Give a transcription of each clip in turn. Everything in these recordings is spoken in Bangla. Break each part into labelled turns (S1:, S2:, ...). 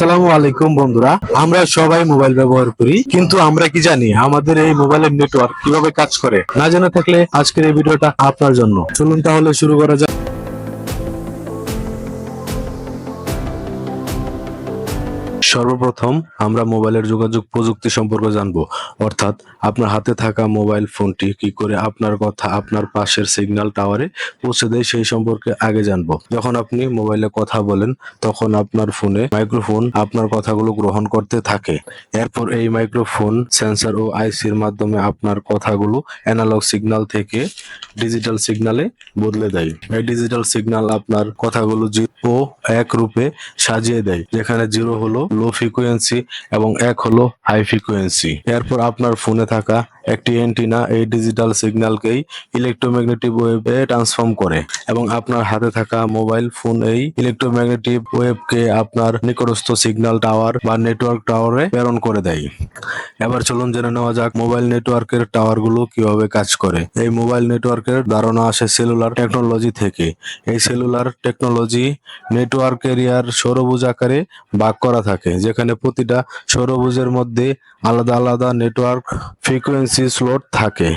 S1: আসসালামু আলাইকুম বন্ধুরা, আমরা সবাই মোবাইল ব্যবহার করি, কিন্তু আমরা কি জানি আমাদের এই মোবাইলের নেটওয়ার্ক কিভাবে কাজ করে? না জেনে থাকলে আজকের এই ভিডিওটা আপনার জন্য। চলুন তাহলে শুরু করা যাক। সর্বপ্রথম আমরা মোবাইলের যোগাযোগ প্রযুক্তি সম্পর্কে জানবো, অর্থাৎ আপনার হাতে থাকা মোবাইল ফোনটি কি করে আপনার কথা আপনার পাশের সিগন্যাল টাওয়ারে পৌঁছে দেয় সেই সম্পর্কে আগে জানবো। যখন আপনি মোবাইলে কথা বলেন তখন আপনার ফোনে মাইক্রোফোন আপনার কথাগুলো গ্রহণ করতে থাকে। এরপর এই মাইক্রোফোন সেন্সর ও আইসির মাধ্যমে আপনার কথাগুলো অ্যানালগ সিগন্যাল থেকে ডিজিটাল সিগন্যালে বদলে দেয়। এই ডিজিটাল সিগন্যাল আপনার কথাগুলো 0 ও 1 রূপে সাজিয়ে দেয়, যেখানে 0 হলো লো ফ্রিকোয়েন্সি এবং 1 হলো হাই ফ্রিকোয়েন্সি। এরপর আপনার ফোনে থাকা একটি অ্যান্টেনা এই ডিজিটাল সিগন্যালকেই ইলেকট্রোম্যাগনেটিক ওয়েভে ট্রান্সফর্ম করে এবং আপনার হাতে থাকা মোবাইল ফোন এই ইলেকট্রোম্যাগনেটিক ওয়েভকে আপনার নিকটস্থ সিগন্যাল টাওয়ার বা নেটওয়ার্ক টাওয়ারে প্রেরণ করে দেয়। এবার চলুন জেনে নেওয়া যাক মোবাইল নেটওয়ার্কের টাওয়ারগুলো কিভাবে কাজ করে। এই মোবাইল নেটওয়ার্কের ধারণা আসে সেলুলার টেকনোলজি থেকে। এই সেলুলার টেকনোলজি নেটওয়ার্ক এরিয়ার সৌরভুজ আকারে ভাগ করা থাকে, যেখানে প্রতিটা সৌরভুজের মধ্যে আলাদা আলাদা নেটওয়ার্ক ফ্রিকোয়েন্সি স্লট থাকে।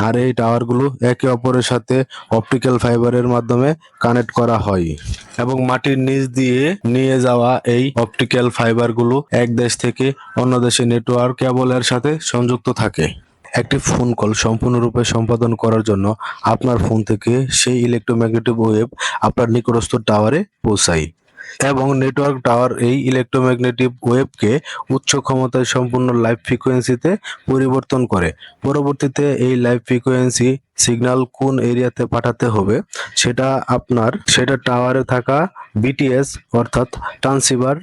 S1: আর এই টাওয়ারগুলো একে অপরের সাথে অপটিক্যাল ফাইবারের মাধ্যমে কানেক্ট করা হয় এবং মাটির নিচ দিয়ে নিয়ে যাওয়া এই অপটিক্যাল ফাইবারগুলো এক দেশ থেকে অন্য দেশে নেটওয়ার্ক কেবলের সাথে সংযুক্ত থাকে। একটি ফোন কল সম্পূর্ণরূপে সম্পাদন করার জন্য আপনার ফোন থেকে সেই ইলেকট্রোম্যাগনেটিক ওয়েভ আপনার নিকটস্থ টাওয়ারে পৌঁছায় এবং নেটওয়ার্ক টাওয়ার এই ইলেকট্রোম্যাগনেটিক ওয়েভকে উচ্চ ক্ষমতায় সম্পূর্ণ লাইভ ফ্রিকোয়েন্সিতে পরিবর্তন করে। পরবর্তীতে এই লাইভ ফ্রিকোয়েন্সি সিগন্যাল কোন এরিয়াতে পাঠাতে হবে সেটা টাওয়ারে থাকা বিটিএস অর্থাৎ ট্রান্সিভার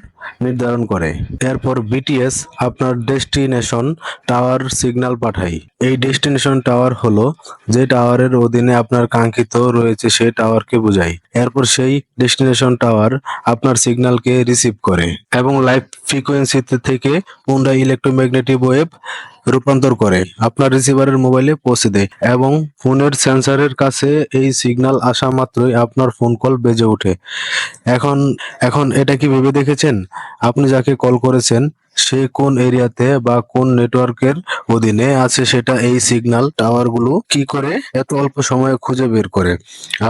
S1: নির্ধারণ করে। এরপর বিটিএস আপনার ডেস্টিনেশন টাওয়ার সিগন্যাল পাঠায়। এই ডেস্টিনেশন টাওয়ার হলো যে টাওয়ারের অধীনে আপনার কাঙ্ক্ষিত রয়েছে সেই টাওয়ারকে বোঝায়। এরপর সেই ডেস্টিনেশন টাওয়ার আপনার সিগন্যালকে রিসিভ করে এবং লাইভ ফ্রিকোয়েন্সিতে থেকে পুনরায় ইলেকট্রোম্যাগনেটিক ওয়েভ রূপান্তর করে আপনার রিসিভারের মোবাইলে পৌঁছে দেয় এবং ফোনের সেন্সরের কাছে এই সিগন্যাল আসা মাত্রই আপনার ফোন কল বেজে ওঠে। এখন এখন এটা কি ভেবে দেখেছেন আপনি যাকে কল করেছেন সে কোন এরিয়াতে বা কোন নেটওয়ার্কের অধীনে আছে? সেটা এই সিগন্যাল টাওয়ারগুলো কি করে এত অল্প সময়ে খুঁজে বের করে?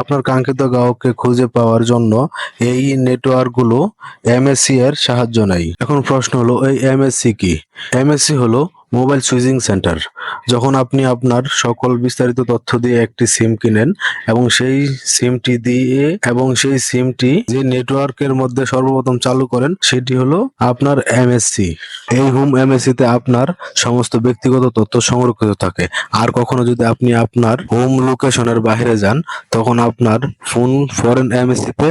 S1: আপনার কাঙ্ক্ষিত গ্রাহককে খুঁজে পাওয়ার জন্য এই নেটওয়ার্কগুলো এমএসসি এর সাহায্য নেয়। এখন প্রশ্ন হলো, এই এমএসসি কি? এমএসসি হলো মোবাইল সুইচিং সেন্টার। যখন আপনি আপনার সকল বিস্তারিত তথ্য দিয়ে একটি সিম কিনেন এবং সেই সিমটি যে নেটওয়ার্কের মধ্যে সর্বপ্রথম চালু করেন সেটি হলো আপনার এমএসসি। এই হোম এমএসসি তে আপনার সমস্ত ব্যক্তিগত তথ্য সংরক্ষিত থাকে। আর কখনো যদি আপনি আপনার হোম লোকেশনের বাইরে যান তখন আপনার ফোন ফরেন এমএসসি তে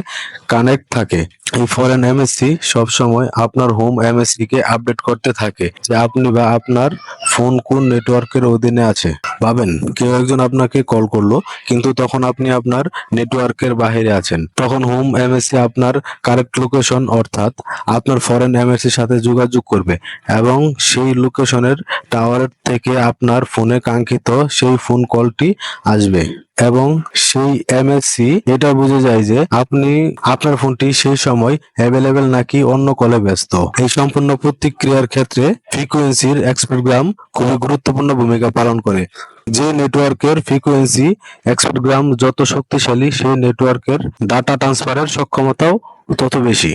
S1: কানেক্ট থাকে। এই ফরেন এমএসসি সবসময় আপনার হোম এমএসসি কে আপডেট করতে থাকে যে আপনি বা আপনার ফোন কোন নেটওয়ার্কের অধীনে আছে। ভাবেন কেউ একজন আপনাকে কল করলো, কিন্তু তখন আপনি আপনার নেটওয়ার্কের বাইরে আছেন। তখন হোম এমএসসি আপনার কারেক্ট লোকেশন অর্থাৎ আপনার ফরেন এমএসসির সাথে যোগাযোগ করবে এবং সেই লোকেশনের টাওয়ার থেকে আপনার ফোনে কাঙ্ক্ষিত সেই ফোন কলটি আসবে এবং সেই এমএসসি এটা বুঝে যায় যে আপনার ফোনটি সেই সময় অ্যাভেলেবেল নাকি অন্য কলে ব্যস্ত। এই সম্পূর্ণ প্রতিক্রিয়ার ক্ষেত্রে ফ্রিকোয়েন্সির স্পেকট্রাম খুবই গুরুত্বপূর্ণ ভূমিকা পালন করে। যে নেটওয়ার্কের ফ্রিকোয়েন্সি স্পেকট্রাম যত শক্তিশালী সেই নেটওয়ার্কের ডাটা ট্রান্সফারের সক্ষমতাও তত বেশি।